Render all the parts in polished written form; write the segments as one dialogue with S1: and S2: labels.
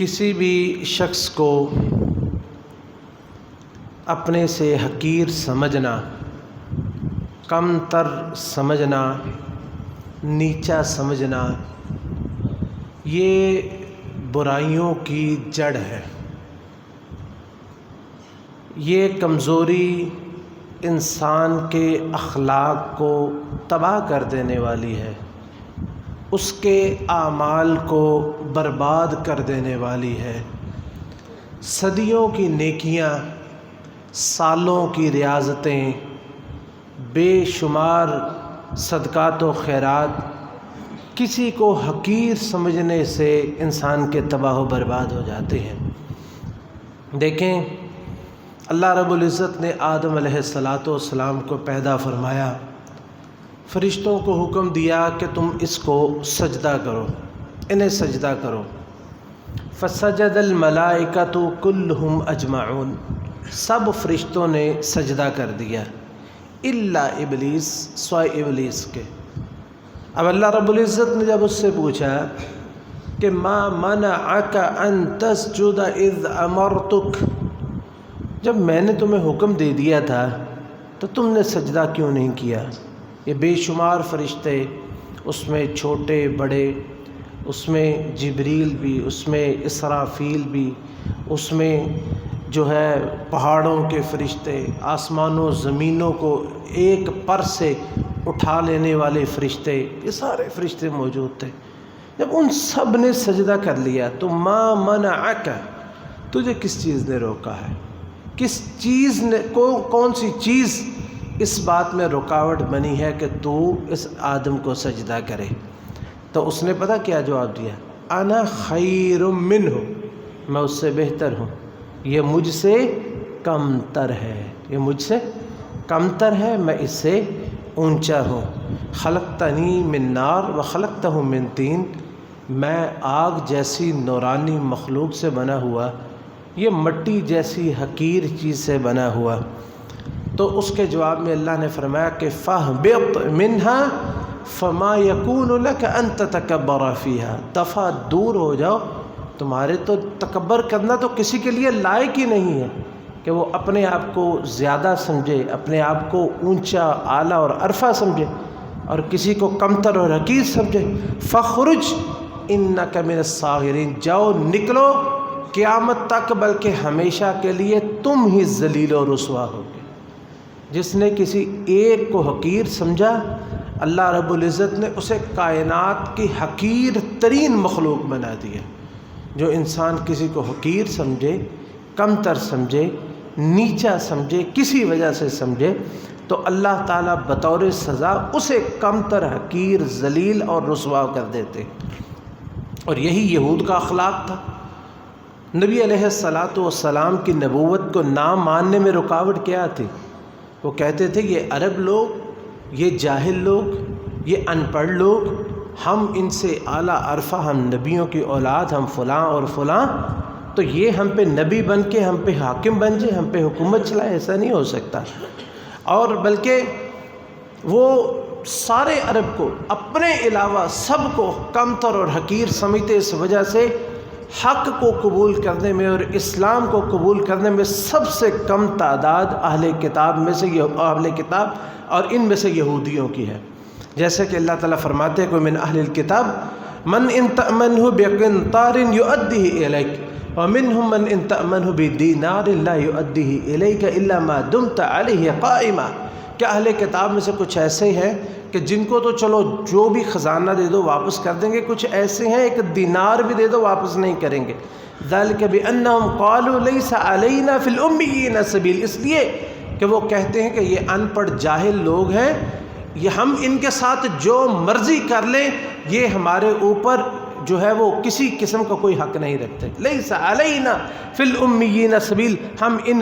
S1: کسی بھی شخص کو اپنے سے حقیر سمجھنا، کم تر سمجھنا، نیچا سمجھنا، یہ برائیوں کی جڑ ہے۔ یہ کمزوری انسان کے اخلاق کو تباہ کر دینے والی ہے، اس کے اعمال کو برباد کر دینے والی ہے۔ صدیوں کی نیکیاں، سالوں کی ریاضتیں، بے شمار صدقات و خیرات کسی کو حقیر سمجھنے سے انسان کے تباہ و برباد ہو جاتے ہیں۔ دیکھیں، اللہ رب العزت نے آدم علیہ السلام کو پیدا فرمایا، فرشتوں کو حکم دیا کہ تم اس کو سجدہ کرو، انہیں سجدہ کرو۔ فسجد الملائکۃ کلہم اجمعون، سب فرشتوں نے سجدہ کر دیا الا ابلیس، سوائے ابلیس کے۔ اب اللہ رب العزت نے جب اس سے پوچھا کہ ما منعک ان تسجد اذ امرتک، جب میں نے تمہیں حکم دے دیا تھا تو تم نے سجدہ کیوں نہیں کیا؟ یہ بے شمار فرشتے، اس میں چھوٹے بڑے، اس میں جبریل بھی، اس میں اسرافیل بھی، اس میں جو ہے پہاڑوں کے فرشتے، آسمانوں زمینوں کو ایک پر سے اٹھا لینے والے فرشتے، یہ سارے فرشتے موجود تھے۔ جب ان سب نے سجدہ کر لیا تو ما منعک، تجھے کس چیز نے روکا ہے؟ کس چیز نے، کون سی چیز اس بات میں رکاوٹ بنی ہے کہ تو اس آدم کو سجدہ کرے؟ تو اس نے پتہ کیا جواب دیا؟ انا خیر منہ، میں اس سے بہتر ہوں، یہ مجھ سے کم تر ہے، یہ مجھ سے کم تر ہے، میں اس سے اونچا ہوں۔ خلقتنی من نار و خلقتہ من طین، میں آگ جیسی نورانی مخلوق سے بنا ہوا، یہ مٹی جیسی حقیر چیز سے بنا ہوا۔ تو اس کے جواب میں اللہ نے فرمایا کہ فاہبط منہا فما یکون لک ان تتکبر فیہا، دفعہ دور ہو جاؤ، تمہارے تو تکبر کرنا تو کسی کے لیے لائق ہی نہیں ہے کہ وہ اپنے آپ کو زیادہ سمجھے، اپنے آپ کو اونچا، اعلیٰ اور عرفہ سمجھے اور کسی کو کمتر اور حقیر سمجھے۔ فخرج انک من الصاغرین، جاؤ نکلو قیامت تک، بلکہ ہمیشہ کے لیے تم ہی ذلیل و رسوا ہوگے۔ جس نے کسی ایک کو حقیر سمجھا، اللہ رب العزت نے اسے کائنات کی حقیر ترین مخلوق بنا دیا۔ جو انسان کسی کو حقیر سمجھے، کم تر سمجھے، نیچا سمجھے، کسی وجہ سے سمجھے، تو اللہ تعالیٰ بطور سزا اسے کم تر، حقیر، ذلیل اور رسوا کر دیتے۔ اور یہی یہود کا اخلاق تھا۔ نبی علیہ السلام کی نبوت کو نہ ماننے میں رکاوٹ کیا تھی؟ وہ کہتے تھے یہ عرب لوگ، یہ جاہل لوگ، یہ ان پڑھ لوگ، ہم ان سے اعلیٰ عرفہ، ہم نبیوں کی اولاد، ہم فلاں اور فلاں، تو یہ ہم پہ نبی بن کے ہم پہ حاکم بن جائے، ہم پہ حکومت چلائے، ایسا نہیں ہو سکتا۔ اور بلکہ وہ سارے عرب کو اپنے علاوہ سب کو کمتر اور حقیر سمجھتے، اس وجہ سے حق کو قبول کرنے میں اور اسلام کو قبول کرنے میں سب سے کم تعداد اہل کتاب میں سے، اہل کتاب اور ان میں سے یہودیوں کی ہے۔ جیسے کہ اللہ تعالیٰ فرماتے ہیں کہ من اہل الکتاب من ان تأمنہ بقنطار یؤدیہ الیک ومنہم من ان تأمنہ بدینار لا یؤدیہ الیک الا ما دمت علیہ قائما، کہ اہل کتاب میں سے کچھ ایسے ہیں کہ جن کو تو چلو جو بھی خزانہ دے دو واپس کر دیں گے، کچھ ایسے ہیں ایک دینار بھی دے دو واپس نہیں کریں گے۔ ذالک بأنہم قالوا لیس علینا فی الامیین سبیل، اس لیے کہ وہ کہتے ہیں کہ یہ ان پڑھ جاہل لوگ ہیں، یہ ہم ان کے ساتھ جو مرضی کر لیں، یہ ہمارے اوپر جو ہے وہ کسی قسم کا کوئی حق نہیں رکھتے۔ لیس علینا فی الامیین سبیل، ہم ان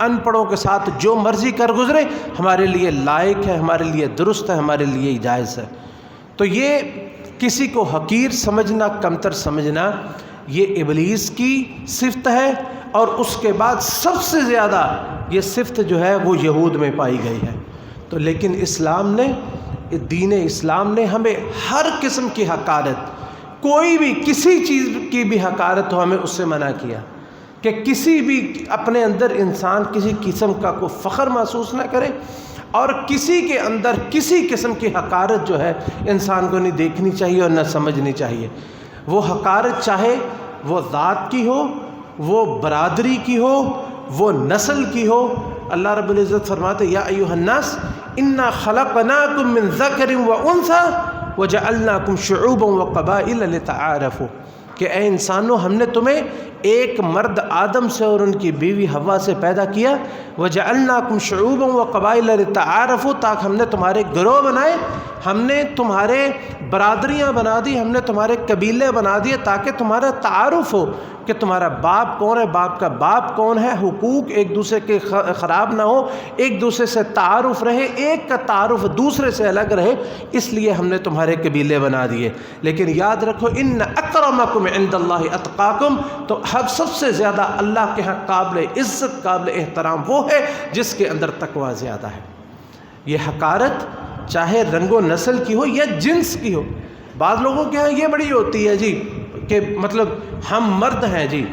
S1: ان پڑھوں کے ساتھ جو مرضی کر گزرے ہمارے لیے لائق ہے، ہمارے لیے درست ہے، ہمارے لیے جائز ہے۔ تو یہ کسی کو حقیر سمجھنا، کمتر سمجھنا، یہ ابلیس کی صفت ہے، اور اس کے بعد سب سے زیادہ یہ صفت جو ہے وہ یہود میں پائی گئی ہے۔ تو لیکن اسلام نے، دین اسلام نے ہمیں ہر قسم کی حقارت، کوئی بھی کسی چیز کی بھی حقارت ہو ہمیں اس سے منع کیا کہ کسی بھی اپنے اندر انسان کسی قسم کا کوئی فخر محسوس نہ کرے، اور کسی کے اندر کسی قسم کی حقارت جو ہے انسان کو نہیں دیکھنی چاہیے اور نہ سمجھنی چاہیے۔ وہ حقارت چاہے وہ ذات کی ہو، وہ برادری کی ہو، وہ نسل کی ہو۔ اللہ رب العزت فرماتے یا ایھا الناس انا خلقناکم من ذکر و انثی وجعلناکم شعوبا وقبائل لتعارفوا، کہ اے انسانوں ہم نے تمہیں ایک مرد آدم سے اور ان کی بیوی حوا سے پیدا کیا، وجعلناکم شعوبا وقبائل لتعارفوا، تاکہ ہم نے تمہارے گروہ بنائے، ہم نے تمہارے برادریاں بنا دی، ہم نے تمہارے قبیلے بنا دیے تاکہ تمہارا تعارف ہو کہ تمہارا باپ کون ہے، باپ کا باپ کون ہے، حقوق ایک دوسرے کے خراب نہ ہو، ایک دوسرے سے تعارف رہے، ایک کا تعارف دوسرے سے الگ رہے، اس لیے ہم نے تمہارے قبیلے بنا دیے۔ لیکن یاد رکھو ان اکرمکم عند اللہ اتقاکم، تو سب سے زیادہ اللہ کے ہاں قابل عزت قابل احترام وہ ہے جس کے اندر تقوی زیادہ ہے۔ یہ حقارت چاہے رنگ و نسل کی ہو یا جنس کی ہو۔ بعض لوگوں کے ہاں یہ بڑی ہوتی ہے جی کہ مطلب ہم مرد ہیں جی،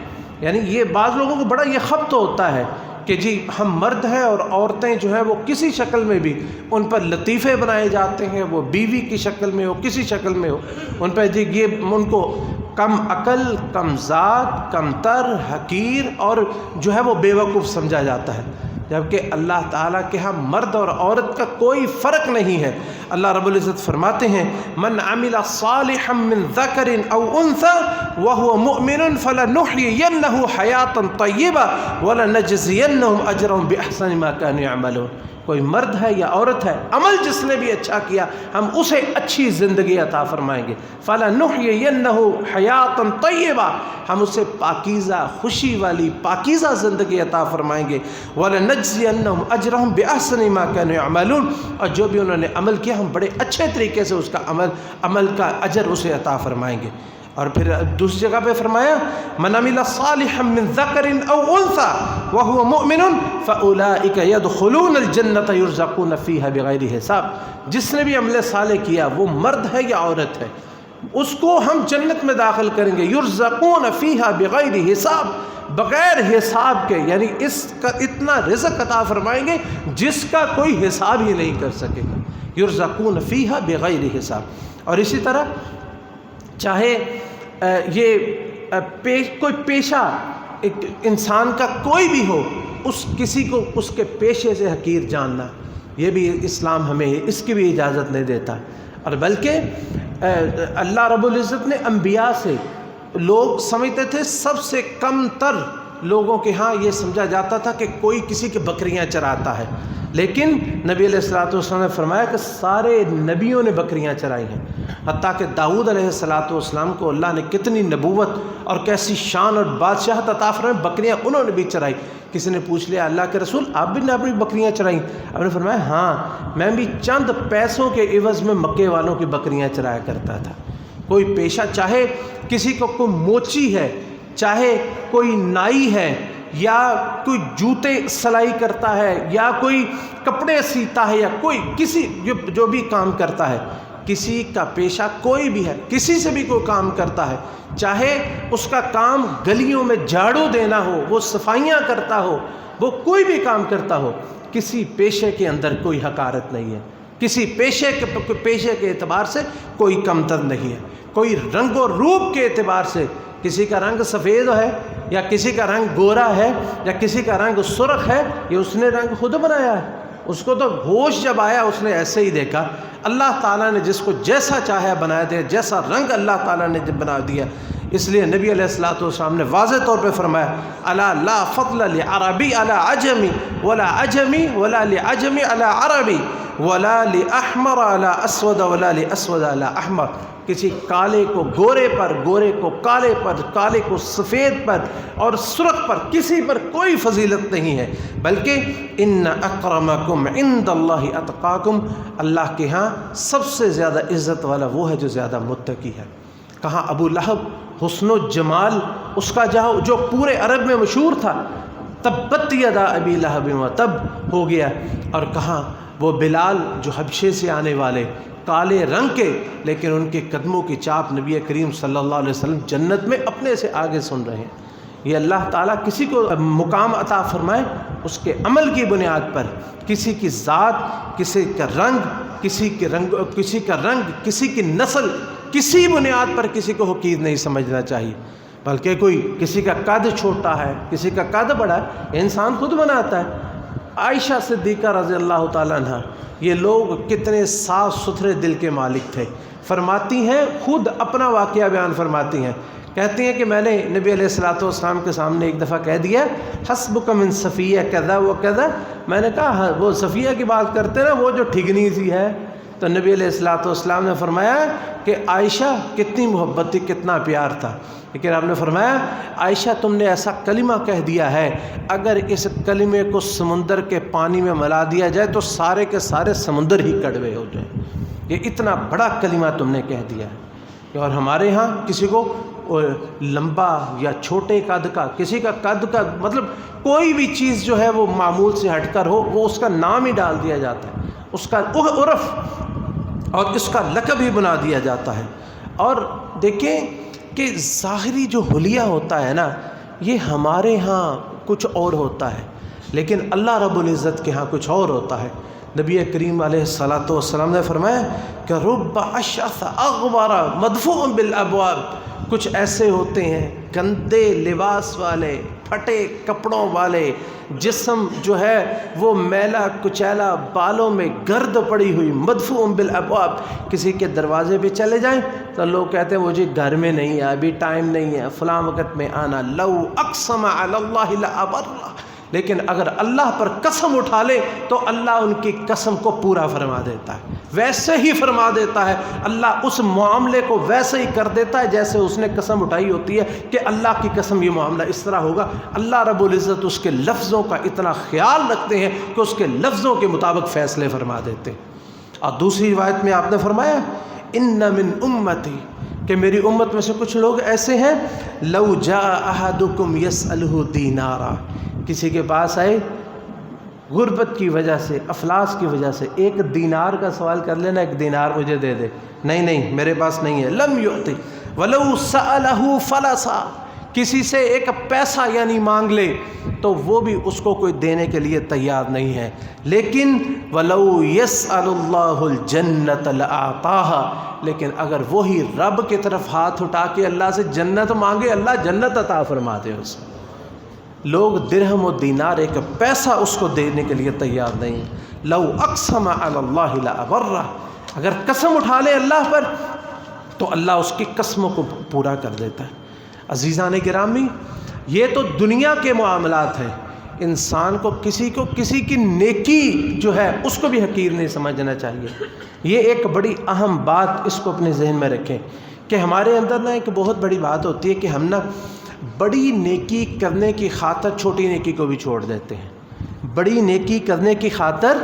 S1: یعنی یہ بعض لوگوں کو بڑا یہ خبط ہوتا ہے کہ جی ہم مرد ہیں اور عورتیں جو ہیں وہ کسی شکل میں بھی ان پر لطیفے بنائے جاتے ہیں، وہ بیوی کی شکل میں ہو کسی شکل میں ہو، ان پہ جی یہ ان کو کم عقل، کم ذات، کم تر، حقیر اور جو ہے وہ بے وقوف سمجھا جاتا ہے، جبکہ اللہ تعالیٰ کے ہاں مرد اور عورت کا کوئی فرق نہیں ہے۔ اللہ رب العزت فرماتے ہیں من عمل صالحا من ذکر او انثى وهو مؤمن فلنحيينه حیاتا طیبہ ولنجزینہم اجرهم باحسن ما كانوا يعملون۔ کوئی مرد ہے یا عورت ہے، عمل جس نے بھی اچھا کیا ہم اسے اچھی زندگی عطا فرمائیں گے، فَلَنُحْيِيَنَّهُ حَيَاةً طَيِّبَةً، ہم اسے پاکیزہ خوشی والی پاکیزہ زندگی عطا فرمائیں گے، وَلَنَجْزِيَنَّهُمْ أَجْرَهُمْ بِأَحْسَنِ مَا كَانُوا يَعْمَلُونَ، اور جو بھی انہوں نے عمل کیا ہم بڑے اچھے طریقے سے اس کا عمل کا اجر اسے عطا فرمائیں گے۔ اور پھر دوسری جگہ پہ فرمایا من عمل صالحا من ذکر او انثى وهو مؤمن فاولئک يدخلون الجنة يرزقون فيها بغیر حساب، جس نے بھی عمل صالح کیا وہ مرد ہے یا عورت ہے اس کو ہم جنت میں داخل کریں گے، یرزقون فیہا بغیر حساب، بغیر حساب کے، یعنی اس کا اتنا رزق عطا فرمائیں گے جس کا کوئی حساب ہی نہیں کر سکے گا، یرزقون فیہا بغیر حساب۔ اور اسی طرح چاہے یہ کوئی پیشہ ایک انسان کا کوئی بھی ہو، کسی کو اس کے پیشے سے حقیر جاننا، یہ بھی اسلام ہمیں اس کی بھی اجازت نہیں دیتا۔ اور بلکہ اللہ رب العزت نے انبیاء سے، لوگ سمجھتے تھے سب سے کم تر لوگوں کے ہاں یہ سمجھا جاتا تھا کہ کوئی کسی کے بکریاں چراتا ہے، لیکن نبی علیہ السلام نے فرمایا کہ سارے نبیوں نے بکریاں چرائی ہیں، حتیٰ کہ داؤد علیہ السلام کو اللہ نے کتنی نبوت اور کیسی شان اور بادشاہت عطا فرمائی، بکریاں انہوں نے بھی چرائی۔ کسی نے پوچھ لیا اللہ کے رسول آپ بھی نے اپنی بکریاں چرائیں؟ آپ نے فرمایا ہاں میں بھی چند پیسوں کے عوض میں مکے والوں کی بکریاں چرایا کرتا تھا۔ کوئی پیشہ، چاہے کسی کو کوئی موچی ہے، چاہے کوئی نائی ہے، یا کوئی جوتے سلائی کرتا ہے، یا کوئی کپڑے سیتا ہے، یا کوئی کسی جو بھی کام کرتا ہے، کسی کا پیشہ کوئی بھی ہے، کسی سے بھی کوئی کام کرتا ہے، چاہے اس کا کام گلیوں میں جھاڑو دینا ہو، وہ صفائیاں کرتا ہو، وہ کوئی بھی کام کرتا ہو، کسی پیشے کے اندر کوئی حقارت نہیں ہے، کسی پیشے کے اعتبار سے کوئی کمتر نہیں ہے، کوئی رنگ و روپ کے اعتبار سے کسی کا رنگ سفید ہے یا کسی کا رنگ گورا ہے یا کسی کا رنگ سرخ ہے، یہ اس نے رنگ خود بنایا ہے، اس کو تو ہوش جب آیا اس نے ایسے ہی دیکھا۔ اللہ تعالیٰ نے جس کو جیسا چاہا بنا دیا، جیسا رنگ اللہ تعالیٰ نے جب بنا دیا، اس لیے نبی علیہ السلام نے واضح طور پہ فرمایا الا لا فضل لعربی علی عجمی ولا عجمی ولا لعجمی علی عربی ولا لاحمر علی اسود ولا لاسود علی احمر، کسی کالے کو گورے پر، گورے کو کالے پر، کالے کو سفید پر اور سرخ پر کسی پر کوئی فضیلت نہیں ہے، بلکہ ان اکرمکم عند اللہ اتقاکم، اللہ کے ہاں سب سے زیادہ عزت والا وہ ہے جو زیادہ متقی ہے۔ کہاں ابو لہب حسن و جمال اس کا جو پورے عرب میں مشہور تھا، تبت یدا ابی لہب و تب ہو گیا، اور کہاں وہ بلال جو حبشے سے آنے والے کالے رنگ کے، لیکن ان کے قدموں کی چاپ نبی کریم صلی اللہ علیہ وسلم جنت میں اپنے سے آگے سن رہے ہیں۔ یہ اللہ تعالیٰ کسی کو مقام عطا فرمائے اس کے عمل کی بنیاد پر، کسی کی ذات، کسی کا رنگ، کسی کی نسل، کسی بنیاد پر کسی کو حقیر نہیں سمجھنا چاہیے، بلکہ کوئی کسی کا قد چھوٹا ہے، کسی کا قد بڑا ہے، انسان خود بناتا ہے۔ عائشہ صدیقہ رضی اللہ تعالیٰ عنہ، یہ لوگ کتنے صاف ستھرے دل کے مالک تھے۔ فرماتی ہیں، خود اپنا واقعہ بیان فرماتی ہیں، کہتی ہیں کہ میں نے نبی علیہ الصلوۃ والسلام کے سامنے ایک دفعہ کہہ دیا حسبک من صفیہ کذا و کذا، میں نے کہا وہ صفیہ کی بات کرتے نا، وہ جو ٹھگنی سی ہے، تو نبی علیہ الصلوۃ والسلام نے فرمایا کہ عائشہ کتنی محبت تھی، کتنا پیار تھا، لیکن آپ نے فرمایا عائشہ تم نے ایسا کلمہ کہہ دیا ہے، اگر اس کلمے کو سمندر کے پانی میں ملا دیا جائے تو سارے کے سارے سمندر ہی کڑوے ہو جائیں، یہ اتنا بڑا کلمہ تم نے کہہ دیا ہے۔ اور ہمارے ہاں کسی کو لمبا یا چھوٹے قد کا، کسی کا قد کا مطلب کوئی بھی چیز جو ہے وہ معمول سے ہٹ کر ہو، وہ اس کا نام ہی ڈال دیا جاتا ہے، اس کا عرف اور اس کا لقب ہی بنا دیا جاتا ہے۔ اور دیکھیں کہ ظاہری جو حلیہ ہوتا ہے نا، یہ ہمارے ہاں کچھ اور ہوتا ہے، لیکن اللہ رب العزت کے ہاں کچھ اور ہوتا ہے۔ نبی کریم علیہ الصلوۃ والسلام نے فرمایا کہ رب اشعث اغبر مدفوع بالابواب، کچھ ایسے ہوتے ہیں گندے لباس والے، پھٹے کپڑوں والے، جسم جو ہے وہ میلا کچیلا، بالوں میں گرد پڑی ہوئی، مدفوع بالابواب، کسی کے دروازے پہ چلے جائیں تو لوگ کہتے ہیں وہ جی گھر میں نہیں ہے، ابھی ٹائم نہیں ہے، فلاں وقت میں آنا، لو اقسم علی اللہ لابرہ، لیکن اگر اللہ پر قسم اٹھا لے تو اللہ ان کی قسم کو پورا فرما دیتا ہے، ویسے ہی فرما دیتا ہے، اللہ اس معاملے کو ویسے ہی کر دیتا ہے جیسے اس نے قسم اٹھائی ہوتی ہے کہ اللہ کی قسم یہ معاملہ اس طرح ہوگا۔ اللہ رب العزت اس کے لفظوں کا اتنا خیال رکھتے ہیں کہ اس کے لفظوں کے مطابق فیصلے فرما دیتے ہیں۔ اور دوسری روایت میں آپ نے فرمایا ان من امتی، کہ میری امت میں سے کچھ لوگ ایسے ہیں لو جاء احدکم یسألہ دینارا، کسی کے پاس آئے غربت کی وجہ سے، افلاس کی وجہ سے، ایک دینار کا سوال کر لینا، ایک دینار مجھے دے دے، نہیں میرے پاس نہیں ہے، لم یعطی ولو سألہ فلسا، کسی سے ایک پیسہ یعنی مانگ لے تو وہ بھی اس کو کوئی دینے کے لیے تیار نہیں ہے، لیکن ولو یسأل اللہ الجنۃ لأعطاها، لیکن اگر وہی رب کی طرف ہاتھ اٹھا کے اللہ سے جنت مانگے، اللہ جنت عطا فرما دے اسے۔ لوگ درہم و دینار ایک پیسہ اس کو دینے کے لیے تیار نہیں۔ لو اقسم علی اللہ لابرہ، اگر قسم اٹھا لے اللہ پر تو اللہ اس کی قسموں کو پورا کر دیتا ہے۔ عزیزان گرامی، یہ تو دنیا کے معاملات ہیں، انسان کو کسی کی نیکی جو ہے اس کو بھی حقیر نہیں سمجھنا چاہیے۔ یہ ایک بڑی اہم بات، اس کو اپنے ذہن میں رکھیں کہ ہمارے اندر نا ایک بہت بڑی بات ہوتی ہے کہ ہم نا بڑی نیکی کرنے کی خاطر چھوٹی نیکی کو بھی چھوڑ دیتے ہیں، بڑی نیکی کرنے کی خاطر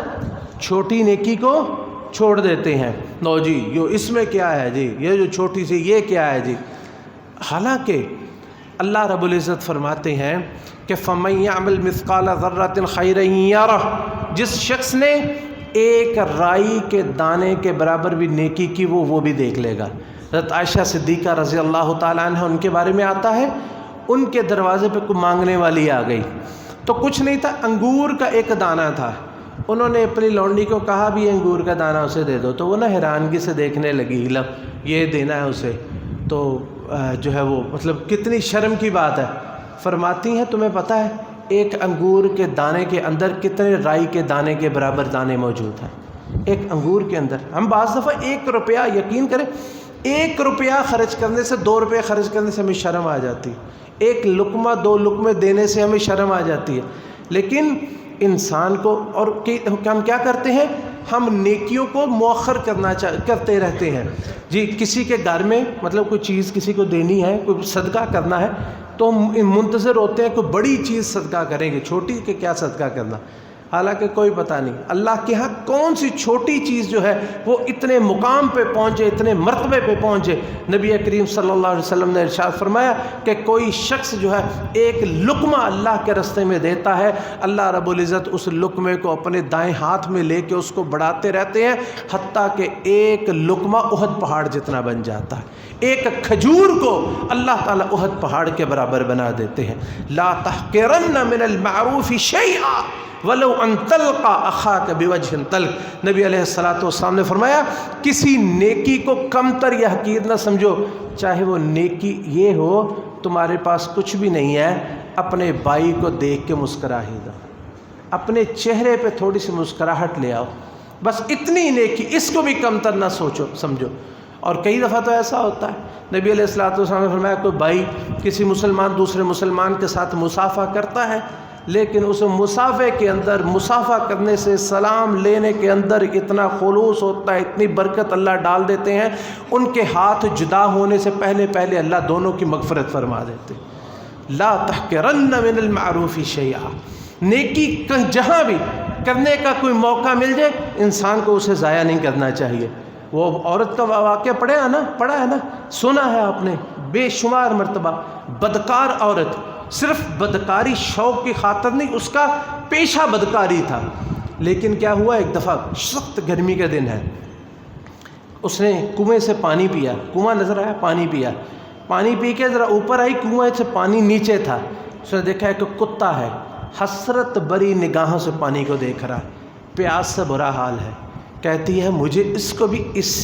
S1: چھوٹی نیکی کو چھوڑ دیتے ہیں۔ نو جی یہ اس میں کیا ہے جی، یہ جو چھوٹی سی یہ کیا ہے جی، حالانکہ اللہ رب العزت فرماتے ہیں کہ فَمَن يَعْمَلْ مِثْقَالَ ذَرَّةٍ خَيْرًا يَرَهُ، جس شخص نے ایک رائی کے دانے کے برابر بھی نیکی کی وہ بھی دیکھ لے گا۔ حضرت عائشہ صدیقہ رضی اللہ تعالیٰ عنہ، ان کے بارے میں آتا ہے ان کے دروازے پہ کوئی مانگنے والی آ گئی، تو کچھ نہیں تھا، انگور کا ایک دانہ تھا، انہوں نے اپنی لونڈی کو کہا بھی انگور کا دانہ اسے دے دو، تو وہ نا حیرانگی سے دیکھنے لگی، یہ دینا ہے اسے، تو جو ہے وہ مطلب کتنی شرم کی بات ہے۔ فرماتی ہیں تمہیں پتہ ہے ایک انگور کے دانے کے اندر کتنے رائی کے دانے کے برابر دانے موجود ہیں؟ ایک انگور کے اندر ہم بعض دفعہ 1 روپیہ، یقین کریں 1 روپیہ خرچ کرنے سے، 2 روپے خرچ کرنے سے ہمیں شرم آ جاتی، 1 لقمہ 2 لقمے دینے سے ہمیں شرم آ جاتی ہے، لیکن انسان کو اور ہم کیا کرتے ہیں، ہم نیکیوں کو مؤخر کرتے رہتے ہیں۔ جی کسی کے گھر میں مطلب کوئی چیز کسی کو دینی ہے، کوئی صدقہ کرنا ہے، تو ہم منتظر ہوتے ہیں کوئی بڑی چیز صدقہ کریں گے، چھوٹی کہ کیا صدقہ کرنا۔ حالانکہ کوئی پتہ نہیں اللہ کے ہاں کون سی چھوٹی چیز جو ہے وہ اتنے مقام پہ پہنچے، اتنے مرتبے پہ پہنچے۔ نبی کریم صلی اللہ علیہ وسلم نے ارشاد فرمایا کہ کوئی شخص جو ہے ایک لقمہ اللہ کے راستے میں دیتا ہے، اللہ رب العزت اس لقمے کو اپنے دائیں ہاتھ میں لے کے اس کو بڑھاتے رہتے ہیں حتیٰ کہ ایک لقمہ احد پہاڑ جتنا بن جاتا ہے۔ ایک کھجور کو اللہ تعالیٰ احد پہاڑ کے برابر بنا دیتے ہیں۔ لا تحقرن من المعروف شیئا ولو ان تلقى اخاك بوجه طلق، نبی علیہ الصلوۃ والسلام نے فرمایا کسی نیکی کو کمتر یا حقیر نہ سمجھو، چاہے وہ نیکی یہ ہو تمہارے پاس کچھ بھی نہیں ہے، اپنے بھائی کو دیکھ کے مسکرا ہی دو، اپنے چہرے پہ تھوڑی سی مسکراہٹ لے آؤ، بس اتنی نیکی، اس کو بھی کمتر نہ سوچو سمجھو۔ اور کئی دفعہ تو ایسا ہوتا ہے، نبی علیہ الصلوۃ والسلام نے فرمایا کوئی بھائی کسی مسلمان دوسرے مسلمان کے ساتھ مصافحہ کرتا ہے، لیکن اس مصافحے کے اندر، مصافحہ کرنے سے، سلام لینے کے اندر اتنا خلوص ہوتا ہے، اتنی برکت اللہ ڈال دیتے ہیں، ان کے ہاتھ جدا ہونے سے پہلے پہلے اللہ دونوں کی مغفرت فرما دیتے۔ لا تحقرن من المعروف شیئا، نیکی جہاں بھی کرنے کا کوئی موقع مل جائے انسان کو اسے ضائع نہیں کرنا چاہیے۔ وہ عورت کا واقعہ پڑھا ہے نا، سنا ہے آپ نے بے شمار مرتبہ، بدکار عورت، صرف بدکاری شوق کی خاطر نہیں، اس کا پیشہ بدکاری تھا، لیکن کیا ہوا ایک دفعہ سخت گرمی کا دن ہے، اس نے کنویں سے پانی پیا، کنواں نظر آیا، پانی پیا، پانی پی کے ذرا اوپر آئی، کنویں سے پانی نیچے تھا، اس نے دیکھا کہ کتا ہے، حسرت بری نگاہوں سے پانی کو دیکھ رہا، پیاس سے برا حال ہے، کہتی ہے مجھے اس کو بھی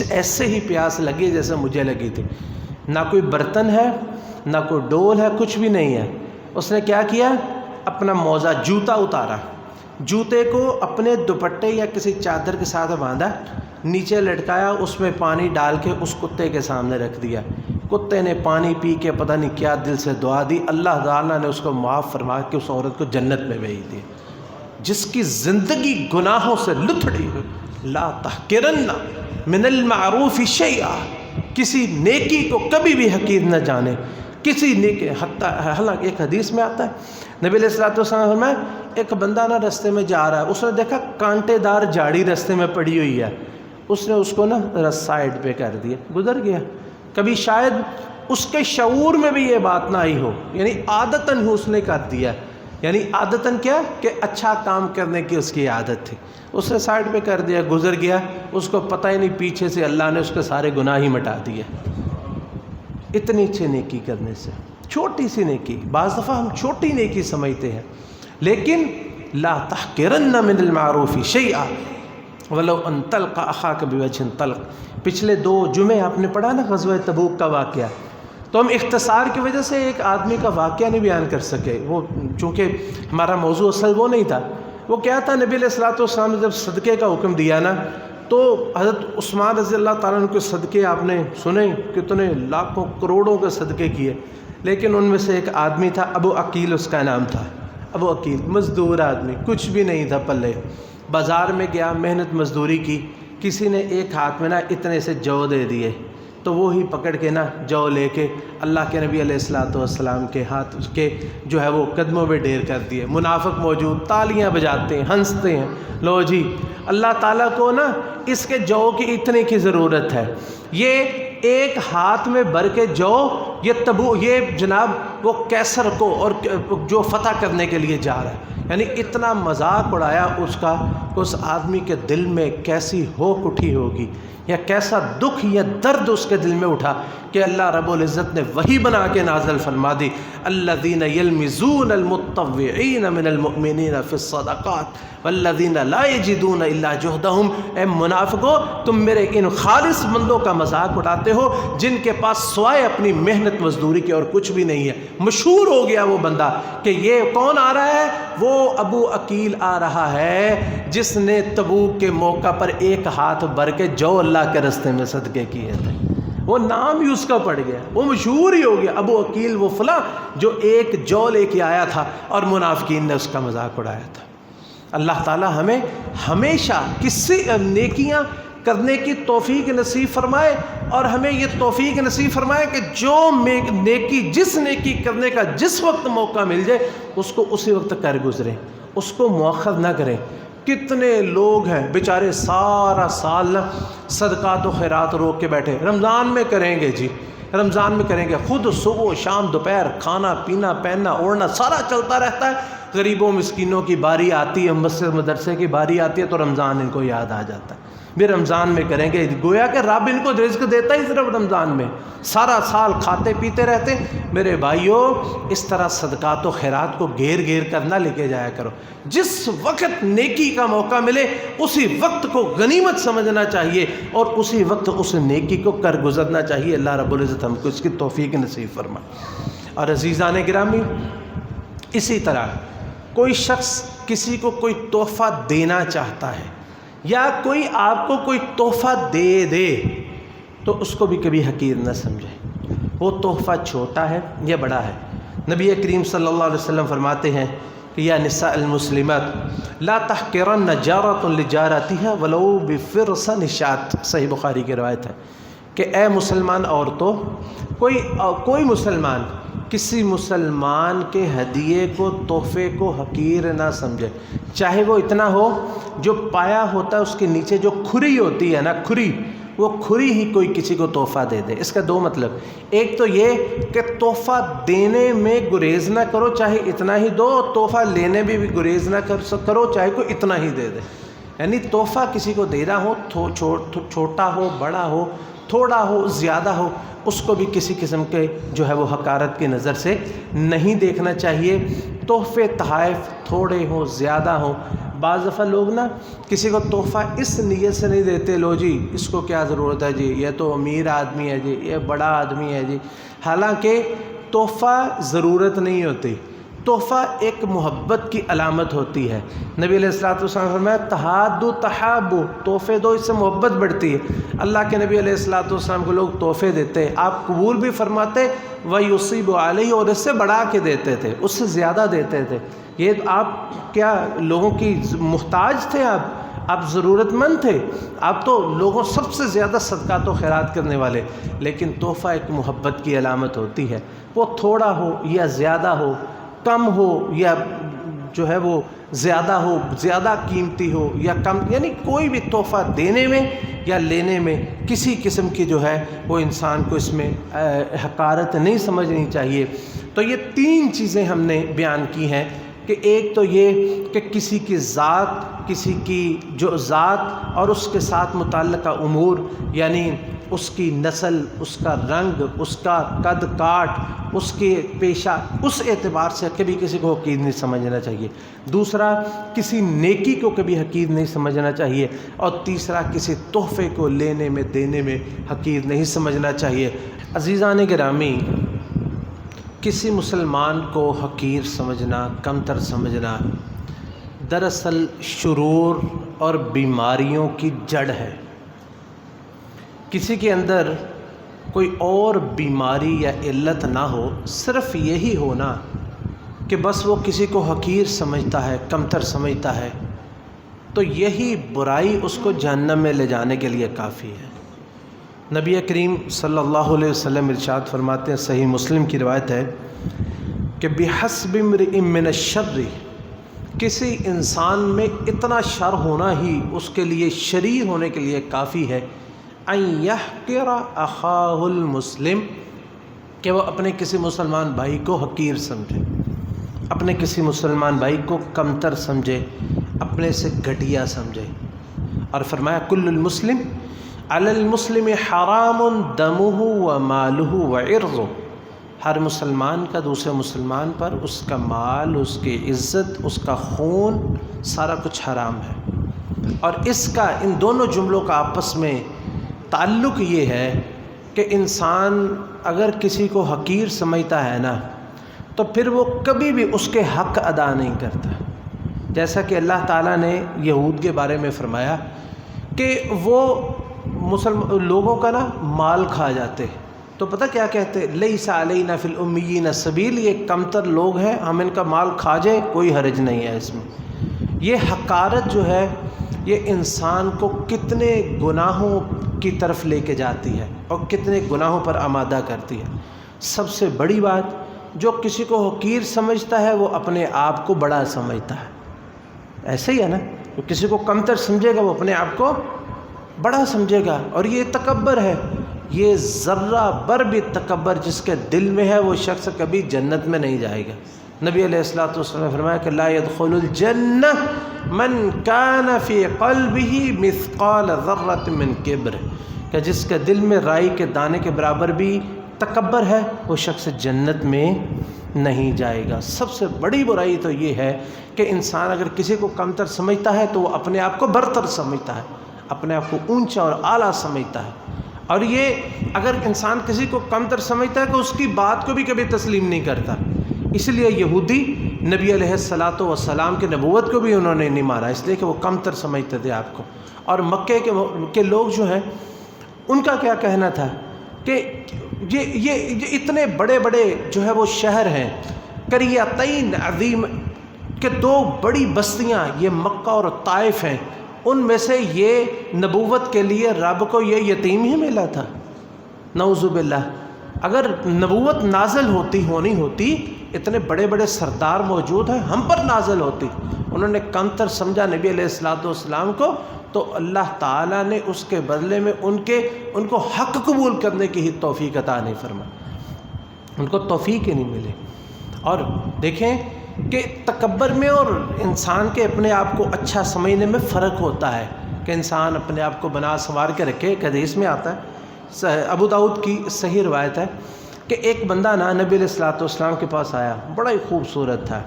S1: ایسے ہی پیاس لگی جیسے مجھے لگی تھی، نہ کوئی برتن ہے نہ کوئی ڈول ہے، کچھ بھی نہیں ہے۔ اس نے کیا کیا، اپنا موزہ جوتا اتارا، جوتے کو اپنے دوپٹے یا کسی چادر کے ساتھ باندھا، نیچے لٹکایا، اس میں پانی ڈال کے اس کتے کے سامنے رکھ دیا، کتے نے پانی پی کے پتہ نہیں کیا دل سے دعا دی، اللہ تعالیٰ نے اس کو معاف فرما کے اس عورت کو جنت میں بھیج دیا، جس کی زندگی گناہوں سے لتھڑی ہوئی۔ لا تحقرن من المعروف شیئا، کسی نیکی کو کبھی بھی حقیر نہ جانے، کسی نیکی، حالانکہ ایک حدیث میں آتا ہے نبی علیہ الصلوۃ والسلام نے فرمایا ایک بندہ نا رستے میں جا رہا ہے، اس نے دیکھا کانٹے دار جھاڑی رستے میں پڑی ہوئی ہے، اس نے اس کو نا سائڈ پہ کر دیا، گزر گیا۔ کبھی شاید اس کے شعور میں بھی یہ بات نہ آئی ہو، یعنی عادتاً اس نے کر دیا، یعنی عادتاً کیا کہ اچھا کام کرنے کی اس کی عادت تھی، اس نے سائڈ پہ کر دیا، گزر گیا، اس کو پتہ ہی نہیں پیچھے سے اللہ نے اس کے سارے گناہ ہی مٹا دیے۔ اتنی اچھی نیکی کرنے سے، چھوٹی سی نیکی، بعض دفعہ ہم چھوٹی نیکی سمجھتے ہیں، لیکن لا تحقرن من المعروف شیئا ولو ان تلقى اخاك بوجه طلق۔ پچھلے 2 جمعے آپ نے پڑھا نا غزوہ تبوک کا واقعہ، تو ہم اختصار کی وجہ سے ایک آدمی کا واقعہ نہیں بیان کر سکے، وہ چونکہ ہمارا موضوع اصل وہ نہیں تھا۔ وہ کیا تھا، نبی علیہ الصلوۃ والسلام نے جب صدقے کا حکم دیا نا، تو حضرت عثمان رضی اللہ تعالیٰ عنہ کے صدقے آپ نے سنے، کتنے لاکھوں کروڑوں کے صدقے کیے، لیکن ان میں سے ایک آدمی تھا ابو عقیل، اس کا نام تھا ابو عقیل، مزدور آدمی، کچھ بھی نہیں تھا پلے، بازار میں گیا، محنت مزدوری کی، کسی نے ایک ہاتھ میں نا اتنے سے جو دے دیے، تو وہی پکڑ کے نا جو لے کے اللہ کے نبی علیہ الصلوۃ والسلام کے ہاتھ کے جو ہے وہ قدموں پہ ڈھیر کر دیے۔ منافق موجود، تالیاں بجاتے ہیں، ہنستے ہیں، لو جی اللہ تعالیٰ کو نا اس کے جو کی اتنے کی ضرورت ہے، یہ ایک ہاتھ میں بھر کے جو، یہ جناب وہ کیسر کو اور جو فتح کرنے کے لیے جا رہا ہے، یعنی اتنا مذاق اڑایا اس کا، اس آدمی کے دل میں کیسی ہوک اٹھی ہوگی، یا کیسا دکھ یا درد اس کے دل میں اٹھا کہ اللہ رب العزت نے وحی بنا کے نازل فرما دی، الذین یلمزون المتطوعین من المؤمنین فی الصدقات والذین لا یجدون الا جہدہم۔ اے منافقو، تم میرے ان خالص بندوں کا مذاق اڑاتے ہو جن کے پاس سوائے اپنی محنت مزدوری کے اور کچھ بھی نہیں ہے۔ مشہور ہو گیا وہ بندہ کہ یہ کون آ رہا ہے، وہ ابو عقیل آ رہا ہے جس نے تبوک کے موقع پر ایک ہاتھ بھر کے جو اللہ کے راستے میں صدقے کیے تھے، وہ نام ہی اس کا پڑ گیا، وہ مشہور ہی ہو گیا، ابو عقیل وہ فلاں جو ایک جو لے کے آیا تھا اور منافقین نے اس کا مذاق اڑایا تھا۔ اللہ تعالی ہمیں ہمیشہ کسی نیکیاں کرنے کی توفیق نصیب فرمائے، اور ہمیں یہ توفیق نصیب فرمائے کہ جو نیکی، جس نیکی کرنے کا جس وقت موقع مل جائے اس کو اسی وقت کر گزریں، اس کو مؤخر نہ کریں۔ کتنے لوگ ہیں بیچارے سارا سال نا صدقات و خیرات روک کے بیٹھے، رمضان میں کریں گے جی، رمضان میں کریں گے، خود صبح شام دوپہر کھانا پینا پہننا اوڑھنا سارا چلتا رہتا ہے، غریبوں مسکینوں کی باری آتی ہے، مسجد مدرسے کی باری آتی ہے تو رمضان ان کو یاد آ جاتا ہے، بھی رمضان میں کریں گے۔ گویا کہ رب ان کو رزق دیتا ہی صرف رمضان میں، سارا سال کھاتے پیتے رہتے۔ میرے بھائیوں، اس طرح صدقات و خیرات کو گھیر گھیر کر نہ لے کے جایا کرو، جس وقت نیکی کا موقع ملے اسی وقت کو غنیمت سمجھنا چاہیے اور اسی وقت اس نیکی کو کر گزرنا چاہیے۔ اللہ رب العزت ہم کو اس کی توفیق نصیب فرمائے۔ اور عزیزان گرامی، اسی طرح کوئی شخص کسی کو کوئی تحفہ دینا چاہتا ہے یا کوئی آپ کو کوئی تحفہ دے دے تو اس کو بھی کبھی حقیر نہ سمجھے، وہ تحفہ چھوٹا ہے یا بڑا ہے۔ نبی کریم صلی اللہ علیہ وسلم فرماتے ہیں کہ یا نساء المسلمات لا تحقرن جارۃ لجارتها ولو بفرس نشاط، صحیح بخاری کی روایت ہے کہ اے مسلمان عورتوں، کوئی مسلمان کسی مسلمان کے ہدیے کو تحفے کو حقیر نہ سمجھے، چاہے وہ اتنا ہو جو پایا ہوتا ہے اس کے نیچے جو کھری ہوتی ہے نا، کھری، وہ کھری ہی کوئی کسی کو تحفہ دے دے۔ اس کا دو مطلب، ایک تو یہ کہ تحفہ دینے میں گریز نہ کرو، چاہے اتنا ہی دو، تحفہ لینے میں بھی گریز نہ کرو، چاہے کوئی اتنا ہی دے دے۔ یعنی تحفہ کسی کو دینا ہو، چھوٹا ہو بڑا ہو، تھوڑا ہو زیادہ ہو، اس کو بھی کسی قسم کے جو ہے وہ حقارت کی نظر سے نہیں دیکھنا چاہیے۔ تحفے تحائف تھوڑے ہوں زیادہ ہوں، بعض دفعہ لوگ نا کسی کو تحفہ اس نیت سے نہیں دیتے، لو جی اس کو کیا ضرورت ہے جی، یہ تو امیر آدمی ہے جی، یہ بڑا آدمی ہے جی، حالانکہ تحفہ ضرورت نہیں ہوتی، تحفہ ایک محبت کی علامت ہوتی ہے۔ نبی علیہ الصلوۃ والسلام فرمایا تحادوا تحابوا، تحفے دو، اس سے محبت بڑھتی ہے۔ اللہ کے نبی علیہ الصلوۃ والسلام کو لوگ تحفے دیتے، آپ قبول بھی فرماتے، وَيُصِيبُ عَلَيْهِ، اور اس سے بڑھا کے دیتے تھے، اس سے زیادہ دیتے تھے۔ یہ آپ کیا لوگوں کی محتاج تھے؟ آپ ضرورت مند تھے؟ آپ تو لوگوں سب سے زیادہ صدقات و خیرات کرنے والے، لیکن تحفہ ایک محبت کی علامت ہوتی ہے، وہ تھوڑا ہو یا زیادہ ہو، کم ہو یا جو ہے وہ زیادہ ہو، زیادہ قیمتی ہو یا کم، یعنی کوئی بھی تحفہ دینے میں یا لینے میں کسی قسم کی جو ہے وہ انسان کو اس میں حقارت نہیں سمجھنی چاہیے۔ تو یہ تین چیزیں ہم نے بیان کی ہیں کہ ایک تو یہ کہ کسی کی ذات، کسی کی جو ذات اور اس کے ساتھ متعلقہ امور، یعنی اس کی نسل، اس کا رنگ، اس کا قد کاٹ، اس کے پیشہ، اس اعتبار سے کبھی کسی کو حقیر نہیں سمجھنا چاہیے۔ دوسرا، کسی نیکی کو کبھی حقیر نہیں سمجھنا چاہیے، اور تیسرا، کسی تحفے کو لینے میں دینے میں حقیر نہیں سمجھنا چاہیے۔ عزیزان گرامی، کسی مسلمان کو حقیر سمجھنا، کمتر سمجھنا دراصل شرور اور بیماریوں کی جڑ ہے۔ کسی کے اندر کوئی اور بیماری یا علت نہ ہو، صرف یہی ہونا کہ بس وہ کسی کو حقیر سمجھتا ہے، کمتر سمجھتا ہے، تو یہی برائی اس کو جہنم میں لے جانے کے لیے کافی ہے۔ نبی کریم صلی اللہ علیہ وسلم ارشاد فرماتے ہیں، صحیح مسلم کی روایت ہے کہ بِحَسْبِ امْرِئٍ مِّنَ الشَّرِّ، کسی انسان میں اتنا شر ہونا ہی اس کے لیے، شریر ہونے کے لیے کافی ہے، ان یحقر اخاہ المسلم، کہ وہ اپنے کسی مسلمان بھائی کو حقیر سمجھے، اپنے کسی مسلمان بھائی کو کمتر سمجھے، اپنے سے گھٹیا سمجھے۔ اور فرمایا کل المسلم علی المسلم حرام دمہ ومالہ وعرضہ، ہر مسلمان کا دوسرے مسلمان پر اس کا مال، اس کی عزت، اس کا خون، سارا کچھ حرام ہے۔ اور اس کا، ان دونوں جملوں کا آپس میں تعلق یہ ہے کہ انسان اگر کسی کو حقیر سمجھتا ہے نا، تو پھر وہ کبھی بھی اس کے حق ادا نہیں کرتا۔ جیسا کہ اللہ تعالیٰ نے یہود کے بارے میں فرمایا کہ وہ لوگوں کا نا مال کھا جاتے، تو پتہ کیا کہتے، لیس علینا فی الامیین سبیل، یہ کمتر لوگ ہیں، ہم ان کا مال کھا جائیں کوئی حرج نہیں ہے اس میں۔ یہ حقارت جو ہے یہ انسان کو کتنے گناہوں کی طرف لے کے جاتی ہے اور کتنے گناہوں پر آمادہ کرتی ہے۔ سب سے بڑی بات، جو کسی کو حقیر سمجھتا ہے وہ اپنے آپ کو بڑا سمجھتا ہے، ایسے ہی ہے نا، جو کسی کو کمتر سمجھے گا وہ اپنے آپ کو بڑا سمجھے گا، اور یہ تکبر ہے۔ یہ ذرہ بر بھی تکبر جس کے دل میں ہے وہ شخص کبھی جنت میں نہیں جائے گا۔ نبی علیہ الصلوۃ والسلام نے فرمایا کہ لا يدخل الجنہ من کان فی قلبہ مثقال ذرۃ من کبر، کہ جس کے دل میں رائی کے دانے کے برابر بھی تکبر ہے وہ شخص جنت میں نہیں جائے گا۔ سب سے بڑی برائی تو یہ ہے کہ انسان اگر کسی کو کمتر سمجھتا ہے تو وہ اپنے آپ کو برتر سمجھتا ہے، اپنے آپ کو اونچا اور اعلیٰ سمجھتا ہے، اور یہ اگر انسان کسی کو کمتر سمجھتا ہے کہ اس کی بات کو بھی کبھی تسلیم نہیں کرتا۔ اس لیے یہودی نبی علیہ الصلوۃ والسلام کی نبوت کو بھی انہوں نے نہیں مانا، اس لیے کہ وہ کمتر سمجھتے تھے آپ کو۔ اور مکے کے لوگ جو ہیں ان کا کیا کہنا تھا کہ یہ اتنے بڑے بڑے جو ہے وہ شہر ہیں، قریتین عظیم کہ دو بڑی بستیاں یہ مکہ اور طائف ہیں، ان میں سے یہ نبوت کے لیے رب کو یہ یتیم ہی ملا تھا۔ نعوذ باللہ، اگر نبوت نازل ہونی ہوتی، اتنے بڑے بڑے سردار موجود ہیں، ہم پر نازل ہوتی، انہوں نے کمتر سمجھا نبی علیہ الصلوۃ والسلام کو، تو اللہ تعالیٰ نے اس کے بدلے میں ان کو حق قبول کرنے کی ہی توفیق عطا نہیں فرمائی، ان کو توفیق ہی نہیں ملی۔ اور دیکھیں کہ تکبر میں اور انسان کے اپنے آپ کو اچھا سمجھنے میں فرق ہوتا ہے، کہ انسان اپنے آپ کو بنا سنوار کے رکھے۔ ایک حدیث میں آتا ہے، ابو داؤد کی صحیح روایت ہے کہ ایک بندہ نبی علیہ الصلوۃ والسلام کے پاس آیا، بڑا ہی خوبصورت تھا،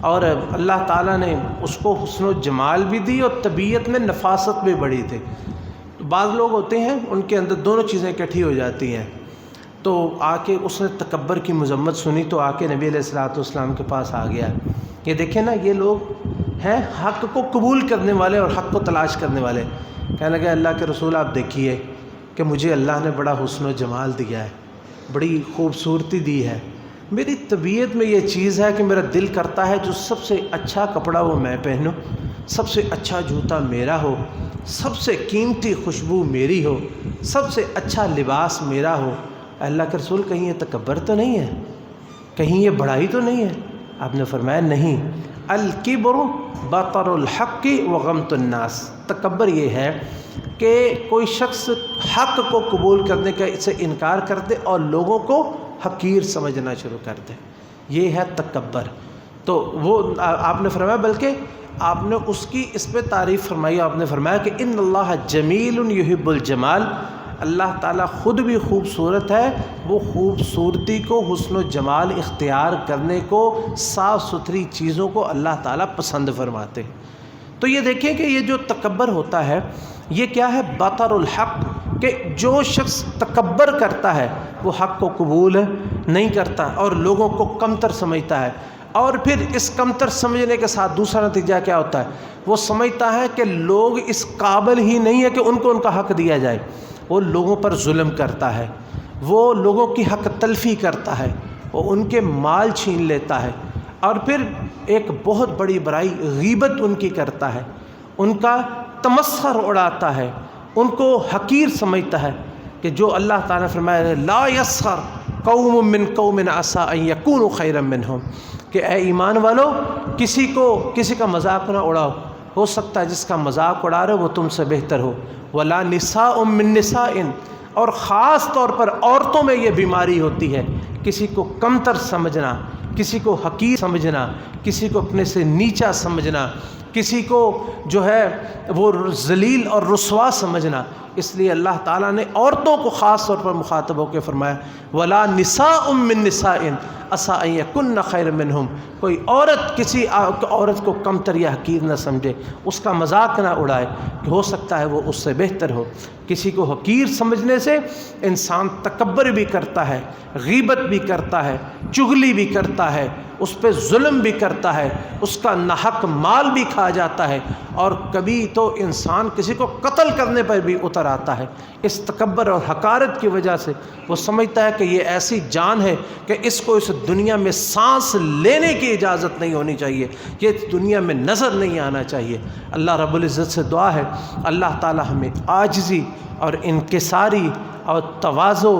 S1: اور اللہ تعالیٰ نے اس کو حسن و جمال بھی دی اور طبیعت میں نفاست بھی بڑی تھی۔ بعض لوگ ہوتے ہیں ان کے اندر دونوں چیزیں اکٹھی ہو جاتی ہیں، تو آ کے اس نے تکبر کی مذمت سنی، تو آ کے نبی علیہ الصلوۃ والسلام کے پاس آ گیا۔ یہ دیکھیں نا، یہ لوگ ہیں حق کو قبول کرنے والے اور حق کو تلاش کرنے والے۔ کہنے لگے اللہ کے رسول آپ دیکھیے کہ مجھے اللہ نے بڑا حسن و جمال دیا ہے، بڑی خوبصورتی دی ہے، میری طبیعت میں یہ چیز ہے کہ میرا دل کرتا ہے جو سب سے اچھا کپڑا وہ میں پہنوں، سب سے اچھا جوتا میرا ہو، سب سے قیمتی خوشبو میری ہو، سب سے اچھا لباس میرا ہو۔ اللہ کے رسول کہیں یہ تکبر تو نہیں ہے، کہیں یہ بڑائی تو نہیں ہے؟ آپ نے فرمایا نہیں، الکبر بطر الحق وغمط الناس، تکبر یہ ہے کہ کوئی شخص حق کو قبول کرنے کا سے انکار کر دے اور لوگوں کو حقیر سمجھنا شروع کر دے، یہ ہے تکبر۔ تو وہ آپ نے فرمایا، بلکہ آپ نے اس کی اس پہ تعریف فرمائی، آپ نے فرمایا کہ ان اللہ جمیل یحب الجمال، اللہ تعالیٰ خود بھی خوبصورت ہے، وہ خوبصورتی کو، حسن و جمال اختیار کرنے کو، صاف ستھری چیزوں کو اللہ تعالیٰ پسند فرماتے ہیں۔ تو یہ دیکھیں کہ یہ جو تکبر ہوتا ہے یہ کیا ہے؟ بطر الحق، کہ جو شخص تکبر کرتا ہے وہ حق کو قبول نہیں کرتا اور لوگوں کو کمتر سمجھتا ہے، اور پھر اس کمتر سمجھنے کے ساتھ دوسرا نتیجہ کیا ہوتا ہے؟ وہ سمجھتا ہے کہ لوگ اس قابل ہی نہیں ہے کہ ان کو ان کا حق دیا جائے، وہ لوگوں پر ظلم کرتا ہے، وہ لوگوں کی حق تلفی کرتا ہے، وہ ان کے مال چھین لیتا ہے، اور پھر ایک بہت بڑی برائی غیبت ان کی کرتا ہے، ان کا تمسخر اڑاتا ہے، ان کو حقیر سمجھتا ہے، کہ جو اللہ تعالیٰ نے فرمایا لا یسخر قوم من قوم عسى ان یکونوا خیرا منہم، کہ اے ایمان والو کسی کا مذاق نہ اڑاؤ، ہو سکتا ہے جس کا مذاق اڑا رہے وہ تم سے بہتر ہو۔ ولا نساء من نساء، اور خاص طور پر عورتوں میں یہ بیماری ہوتی ہے، کسی کو کمتر سمجھنا، کسی کو حقیر سمجھنا، کسی کو اپنے سے نیچا سمجھنا، کسی کو جو ہے وہ ذلیل اور رسوا سمجھنا۔ اس لیے اللہ تعالیٰ نے عورتوں کو خاص طور پر مخاطب ہو کے فرمایا ولا نساء من نساء عسى ان يكن خيرا منهم، کوئی عورت کسی عورت کو کمتر یا حقیر نہ سمجھے، اس کا مذاق نہ اڑائے، کہ ہو سکتا ہے وہ اس سے بہتر ہو۔ کسی کو حقیر سمجھنے سے انسان تکبر بھی کرتا ہے، غیبت بھی کرتا ہے، چغلی بھی کرتا ہے، اس پہ ظلم بھی کرتا ہے، اس کا ناحق مال بھی کھا جاتا ہے، اور کبھی تو انسان کسی کو قتل کرنے پر بھی اتر آتا ہے۔ اس تکبر اور حقارت کی وجہ سے وہ سمجھتا ہے کہ یہ ایسی جان ہے کہ اس کو اس دنیا میں سانس لینے کی اجازت نہیں ہونی چاہیے، یہ دنیا میں نظر نہیں آنا چاہیے۔ اللہ رب العزت سے دعا ہے اللہ تعالی ہمیں عاجزی اور انکساری اور تواضع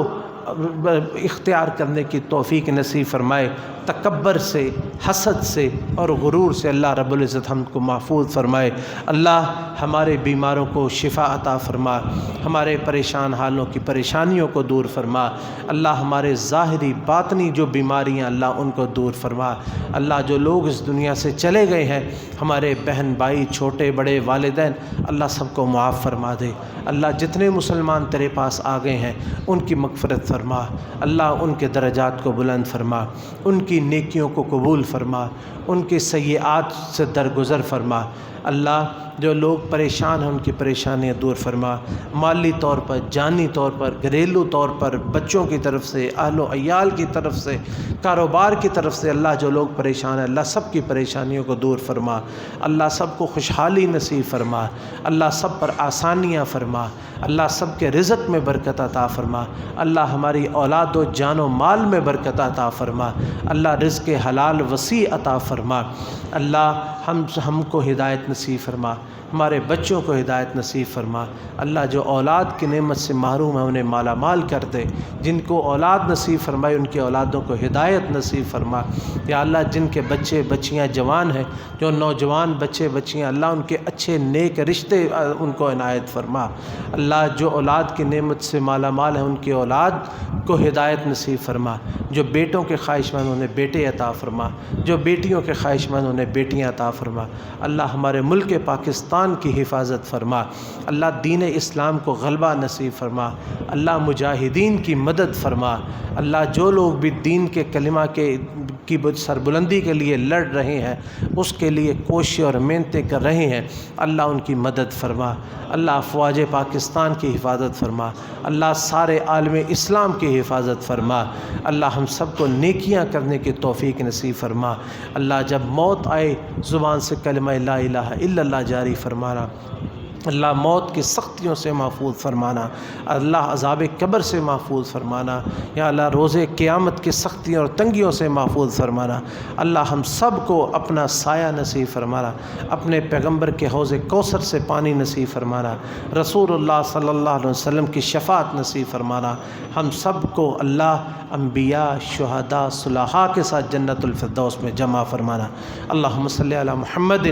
S1: اختیار کرنے کی توفیق نصیب فرمائے، تکبر سے، حسد سے اور غرور سے اللہ رب العزت ہم کو محفوظ فرمائے۔ اللہ ہمارے بیماروں کو شفا عطا فرما، ہمارے پریشان حالوں کی پریشانیوں کو دور فرما۔ اللہ ہمارے ظاہری باطنی جو بیماریاں اللہ ان کو دور فرما۔ اللہ جو لوگ اس دنیا سے چلے گئے ہیں، ہمارے بہن بھائی چھوٹے بڑے والدین، اللہ سب کو معاف فرما دے۔ اللہ جتنے مسلمان تیرے پاس آ گئے ہیں ان کی مغفرت فرما، اللہ ان کے درجات کو بلند فرما، ان کی نیکیوں کو قبول فرما، ان کی سیئات سے درگزر فرما۔ اللہ جو لوگ پریشان ہیں ان کی پریشانیاں دور فرما، مالی طور پر، جانی طور پر، گھریلو طور پر، بچوں کی طرف سے، اہل و عیال کی طرف سے، کاروبار کی طرف سے، اللہ جو لوگ پریشان ہیں اللہ سب کی پریشانیوں کو دور فرما۔ اللہ سب کو خوشحالی نصیب فرما، اللہ سب پر آسانیاں فرما، اللہ سب کے رزق میں برکت عطا فرما، اللہ ہماری اولاد و جان و مال میں برکت عطا فرما، اللہ رزق حلال وسیع عطا فرما۔ اللہ ہم کو ہدایت نصیب فرما، ہمارے بچوں کو ہدایت نصیب فرما۔ اللہ جو اولاد کی نعمت سے محروم ہے انہیں مالا مال کر دے، جن کو اولاد نصیب فرمائے ان کی اولادوں کو ہدایت نصیب فرما۔ یا اللہ جن کے بچے بچیاں جوان ہیں، جو نوجوان بچے بچیاں، اللہ ان کے اچھے نیک رشتے ان کو عنایت فرما۔ اللہ جو اولاد کی نعمت سے مالا مال ہیں ان کی اولاد کو ہدایت نصیب فرما۔ جو بیٹوں کے خواہش مند انہیں بیٹے عطا فرما، جو بیٹیوں کے خواہش مند انہیں بیٹیاں عطا فرما۔ اللہ ہمارے ملک پاکستان کی حفاظت فرما، اللہ دین اسلام کو غلبہ نصیب فرما، اللہ مجاہدین کی مدد فرما۔ اللہ جو لوگ بھی دین کے کلمہ کی سربلندی کے لیے لڑ رہے ہیں، اس کے لیے کوششیں اور محنتیں کر رہے ہیں، اللہ ان کی مدد فرما۔ اللہ افواج پاکستان کی حفاظت فرما، اللہ سارے عالم اسلام کی حفاظت فرما۔ اللہ ہم سب کو نیکیاں کرنے کی توفیق نصیب فرما۔ اللہ جب موت آئے زبان سے کلمہ لا الہ الا اللہ جاری فرمانا، اللہ موت کی سختیوں سے محفوظ فرمانا، اللہ عذاب قبر سے محفوظ فرمانا، یا اللہ روز قیامت کی سختیوں اور تنگیوں سے محفوظ فرمانا۔ اللہ ہم سب کو اپنا سایہ نصیب فرمانا، اپنے پیغمبر کے حوض کوثر سے پانی نصیب فرمانا، رسول اللہ صلی اللہ علیہ وسلم کی شفاعت نصیب فرمانا۔ ہم سب کو اللہ انبیاء، شہداء، صلحاء کے ساتھ جنت الفردوس میں جمع فرمانا۔ اللہم صلی علی محمد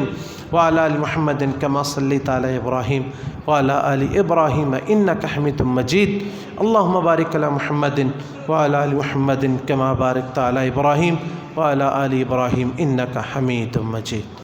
S1: وعلی آل محمد کما صلیت علی ابراہیم وعلی آل ابراہیم انک حمید مجید۔ اللہم بارک علی محمد وعلی آل محمد کما بارکت علی ابراہیم وعلی آل ابراہیم انک حمید مجید۔